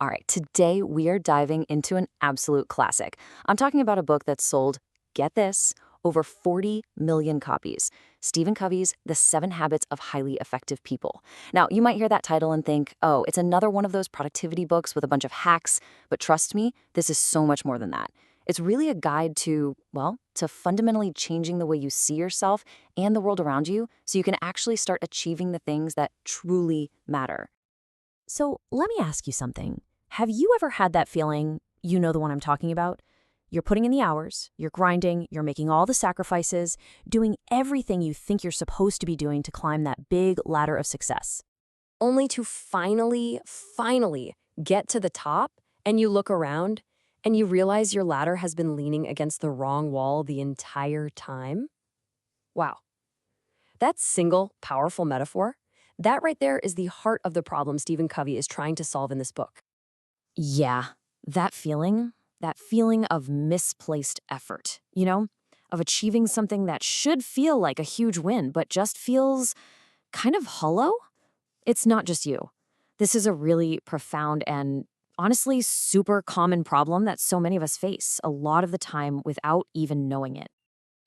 All right, today we are diving into an absolute classic. I'm talking about a book that's sold, get this, over 40 million copies. Stephen Covey's The 7 Habits of Highly Effective People. Now, you might hear that title and think, oh, it's another one of those productivity books with a bunch of hacks, but trust me, this is so much more than that. It's really a guide to, well, to fundamentally changing the way you see yourself and the world around you so you can actually start achieving the things that truly matter. So let me ask you something. Have you ever had that feeling, you know the one I'm talking about? You're putting in the hours, you're grinding, you're making all the sacrifices, doing everything you think you're supposed to be doing to climb that big ladder of success. Only to finally get to the top, and you look around and you realize your ladder has been leaning against the wrong wall the entire time? Wow. That single, powerful metaphor, that right there is the heart of the problem Stephen Covey is trying to solve in this book. Yeah, that feeling of misplaced effort, of achieving something that should feel like a huge win, but just feels kind of hollow. It's not just you. This is a really profound and honestly super common problem that so many of us face a lot of the time without even knowing it.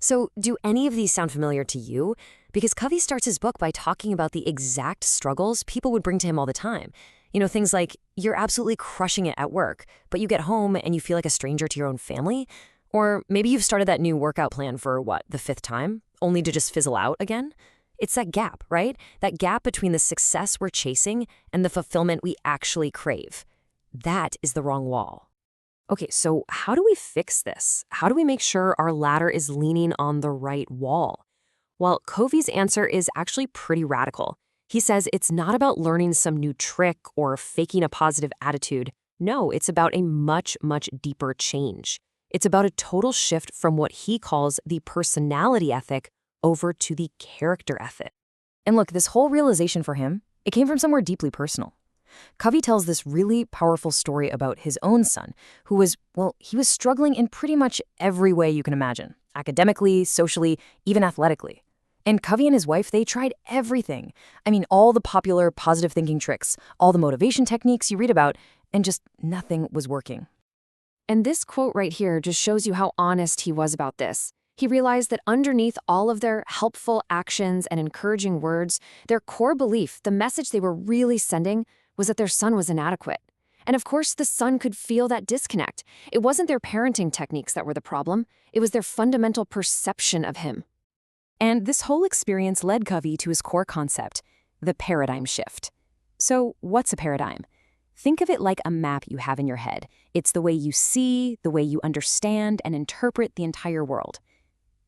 So, do any of these sound familiar to you? Because Covey starts his book by talking about the exact struggles people would bring to him all the time. Things like you're absolutely crushing it at work, but you get home and you feel like a stranger to your own family. Or maybe you've started that new workout plan for the fifth time, only to just fizzle out again. It's that gap, right? That gap between the success we're chasing and the fulfillment we actually crave. That is the wrong wall. Okay, so how do we fix this? How do we make sure our ladder is leaning on the right wall? Well, Covey's answer is actually pretty radical. He says it's not about learning some new trick or faking a positive attitude. No, it's about a much, much deeper change. It's about a total shift from what he calls the personality ethic over to the character ethic. And look, this whole realization for him, it came from somewhere deeply personal. Covey tells this really powerful story about his own son, who was, well, he was struggling in pretty much every way you can imagine, academically, socially, even athletically. And Covey and his wife, they tried everything. I mean, all the popular positive thinking tricks, all the motivation techniques you read about, and just nothing was working. And this quote right here just shows you how honest he was about this. He realized that underneath all of their helpful actions and encouraging words, their core belief, the message they were really sending, was that their son was inadequate. And of course, the son could feel that disconnect. It wasn't their parenting techniques that were the problem. It was their fundamental perception of him. And this whole experience led Covey to his core concept, the paradigm shift. So what's a paradigm? Think of it like a map you have in your head. It's the way you see, the way you understand and interpret the entire world.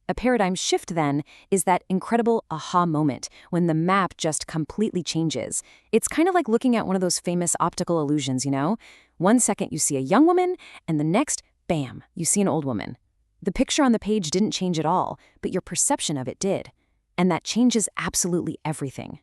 A paradigm shift, then, is that incredible aha moment when the map just completely changes. It's kind of like looking at one of those famous optical illusions, 1 second you see a young woman, and the next, bam, you see an old woman. The picture on the page didn't change at all, but your perception of it did. And that changes absolutely everything.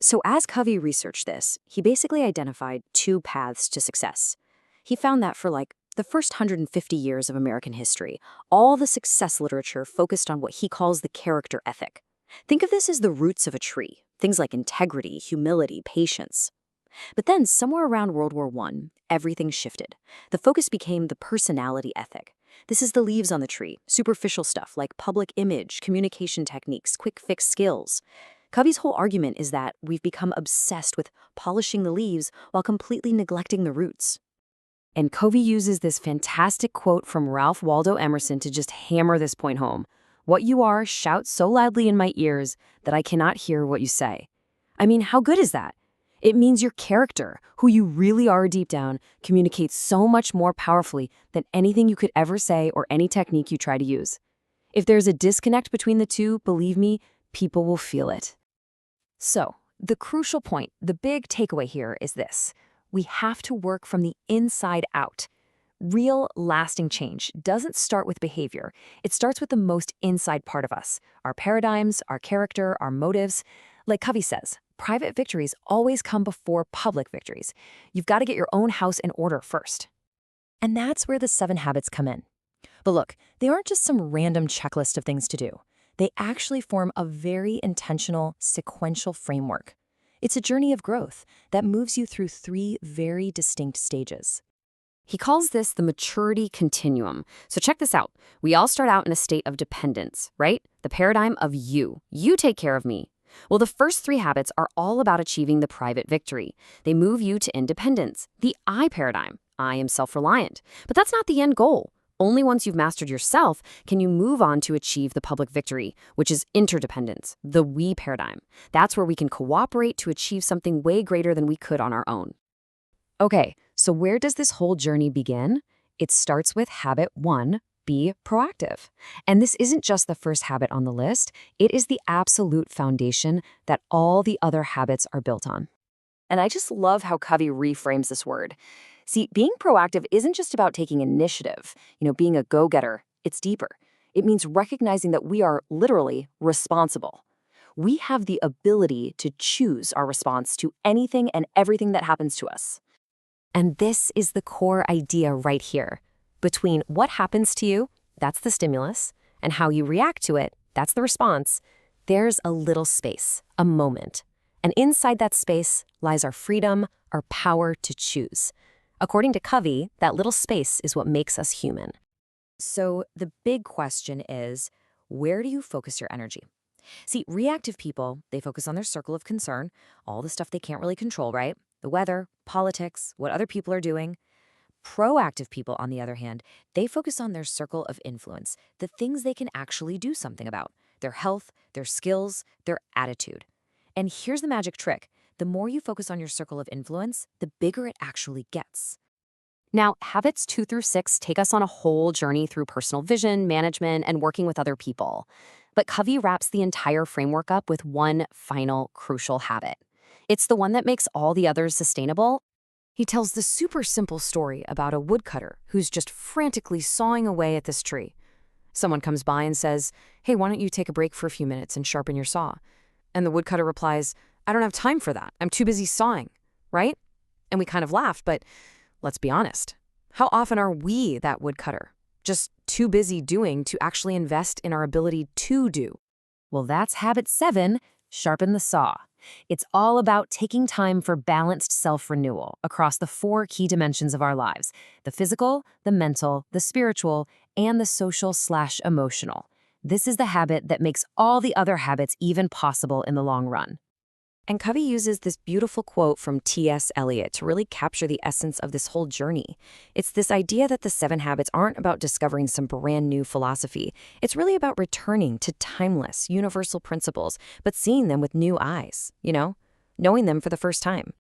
So as Covey researched this, he basically identified 2 paths to success. He found that for the first 150 years of American history, all the success literature focused on what he calls the character ethic. Think of this as the roots of a tree, things like integrity, humility, patience. But then somewhere around World War I, everything shifted. The focus became the personality ethic. This is the leaves on the tree, superficial stuff like public image, communication techniques, quick fix skills. Covey's whole argument is that we've become obsessed with polishing the leaves while completely neglecting the roots. And Covey uses this fantastic quote from Ralph Waldo Emerson to just hammer this point home. What you are shouts so loudly in my ears that I cannot hear what you say. I mean, how good is that? It means your character, who you really are deep down, communicates so much more powerfully than anything you could ever say or any technique you try to use. If there's a disconnect between the two, believe me, people will feel it. So, the crucial point, the big takeaway here is this. We have to work from the inside out. Real, lasting change doesn't start with behavior. It starts with the most inside part of us, our paradigms, our character, our motives. Like Covey says, private victories always come before public victories. You've got to get your own house in order first. And that's where the 7 habits come in. But look, they aren't just some random checklist of things to do. They actually form a very intentional, sequential framework. It's a journey of growth that moves you through 3 very distinct stages. He calls this the maturity continuum. So check this out. We all start out in a state of dependence, right? The paradigm of you. You take care of me. Well, the first 3 habits are all about achieving the private victory. They move you to independence, the I paradigm. I am self-reliant. But that's not the end goal. Only once you've mastered yourself can you move on to achieve the public victory, which is interdependence, the we paradigm. That's where we can cooperate to achieve something way greater than we could on our own. Okay, so where does this whole journey begin? It starts with habit 1, be proactive. And this isn't just the first habit on the list, it is the absolute foundation that all the other habits are built on. And I just love how Covey reframes this word. See, being proactive isn't just about taking initiative, being a go-getter. It's deeper. It means recognizing that we are literally responsible. We have the ability to choose our response to anything and everything that happens to us. And this is the core idea right here. Between what happens to you, that's the stimulus, and how you react to it, that's the response, there's a little space, a moment. And inside that space lies our freedom, our power to choose. According to Covey, that little space is what makes us human. So the big question is, where do you focus your energy? See, reactive people, they focus on their circle of concern, all the stuff they can't really control, right? The weather, politics, what other people are doing. Proactive people, on the other hand, they focus on their circle of influence, the things they can actually do something about, their health, their skills, their attitude. And here's the magic trick. The more you focus on your circle of influence, the bigger it actually gets. Now, habits 2 through 6 take us on a whole journey through personal vision, management, and working with other people. But Covey wraps the entire framework up with one final crucial habit. It's the one that makes all the others sustainable. He tells the super simple story about a woodcutter who's just frantically sawing away at this tree. Someone comes by and says, "Hey, why don't you take a break for a few minutes and sharpen your saw?" And the woodcutter replies, "I don't have time for that. I'm too busy sawing," right? And we kind of laugh, but let's be honest. How often are we that woodcutter? Just too busy doing to actually invest in our ability to do. Well, that's habit 7, sharpen the saw. It's all about taking time for balanced self-renewal across the 4 key dimensions of our lives: the physical, the mental, the spiritual, and the social/emotional. This is the habit that makes all the other habits even possible in the long run. And Covey uses this beautiful quote from T.S. Eliot to really capture the essence of this whole journey. It's this idea that the 7 habits aren't about discovering some brand new philosophy. It's really about returning to timeless, universal principles, but seeing them with new eyes, knowing them for the first time.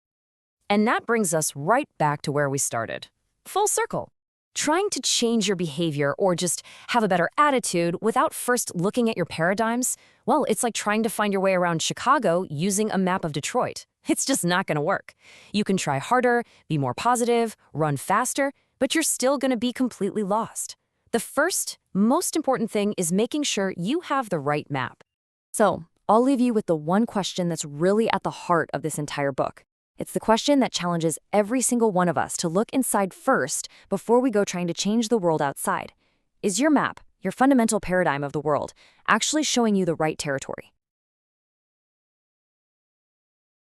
And that brings us right back to where we started. Full circle. Trying to change your behavior or just have a better attitude without first looking at your paradigms, well, it's like trying to find your way around Chicago using a map of Detroit. It's just not going to work. You can try harder, be more positive, run faster, but you're still going to be completely lost. The first, most important thing is making sure you have the right map. So, I'll leave you with the one question that's really at the heart of this entire book. It's the question that challenges every single one of us to look inside first before we go trying to change the world outside. Is your map, your fundamental paradigm of the world, actually showing you the right territory?